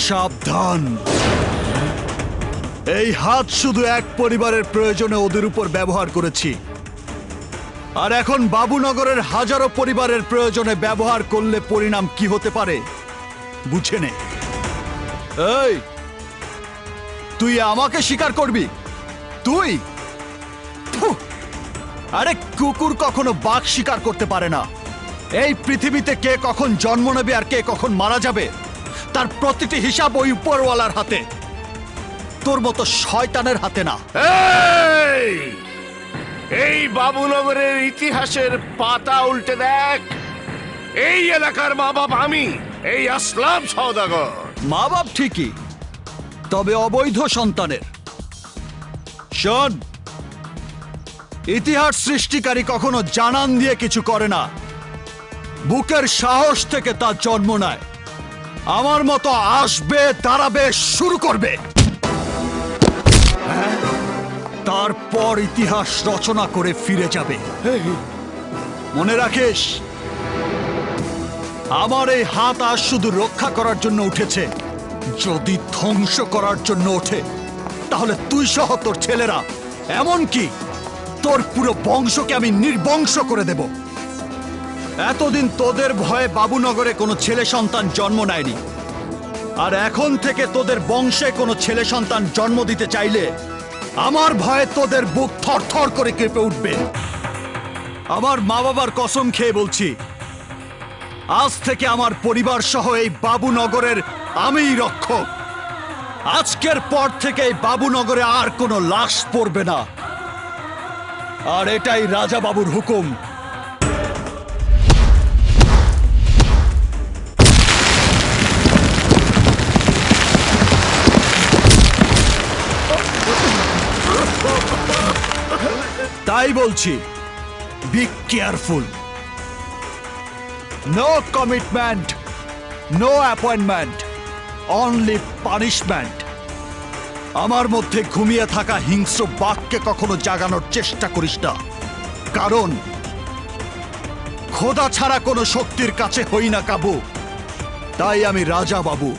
সাবধান, এই হাত শুধু এক পরিবারের প্রয়োজনে ওদের উপর ব্যবহার করেছি, আর এখন বাবুনগরের হাজারো পরিবারের প্রয়োজনে ব্যবহার করলে পরিণাম কি হতে পারে বুঝে নে। এই, তুই আমাকে স্বীকার করবি? তুই? ফুহ! আরে কুকুর কখনো বাঘ শিকার করতে পারে না। এই পৃথিবীতে কে কখন জন্ম নেবে আর কে কখন মারা যাবে তার প্রতিটি হিসাব ওই উপরওয়ালার হাতে, তোর মতো শয়তানের হাতে না। এই বাবুনগরের ইতিহাসের পাতা উল্টে দেখ। এই এলাকার মা বাপ আমি, এই আসলাম সওদাগর। মা বাপ ঠিকই, তবে অবৈধ সন্তানের। শোন, ইতিহাস সৃষ্টিকারী কখনো জানান দিয়ে কিছু করে না, বুকের সাহস থেকে তার জন্ম নেয়। আমার মতো আসবে, দাঁড়াবে, শুরু করবে, তারপর ইতিহাস রচনা করে ফিরে যাবে। মনে রাখিস, আমার এই হাত আজ শুধু রক্ষা করার জন্য উঠেছে। যদি ধ্বংস করার জন্য ওঠে তাহলে তুই সহ তোর ছেলেরা, এমনকি তোর পুরো বংশকে আমি নির্বংশ করে দেব। এতদিন তোদের ভয়ে বাবুনগরে কোনো ছেলে সন্তান জন্ম নেয়নি, আর এখন থেকে তোদের বংশে কোনো ছেলে সন্তান জন্ম দিতে চাইলে আমার ভয়ে তোদের বুক থরথর করে কেঁপে উঠবে। আমার মা বাবার কসম খেয়ে বলছি, আজ থেকে আমার পরিবার সহ এই বাবুনগরের আমিই রক্ষক। আজকের পর থেকে এই বাবুনগরে আর কোনো লাশ পড়বে না, আর এটাই রাজা বাবুর হুকুম। তাই বলছি, be careful. No commitment, no appointment, only punishment. আমার মধ্যে ঘুমিয়ে থাকা হিংস্র বাঘকে কখনো জাগানোর চেষ্টা করিস না, কারণ খোদা ছাড়া কোনো শক্তির কাছে হই না কাবু। তাই আমি রাজা বাবু।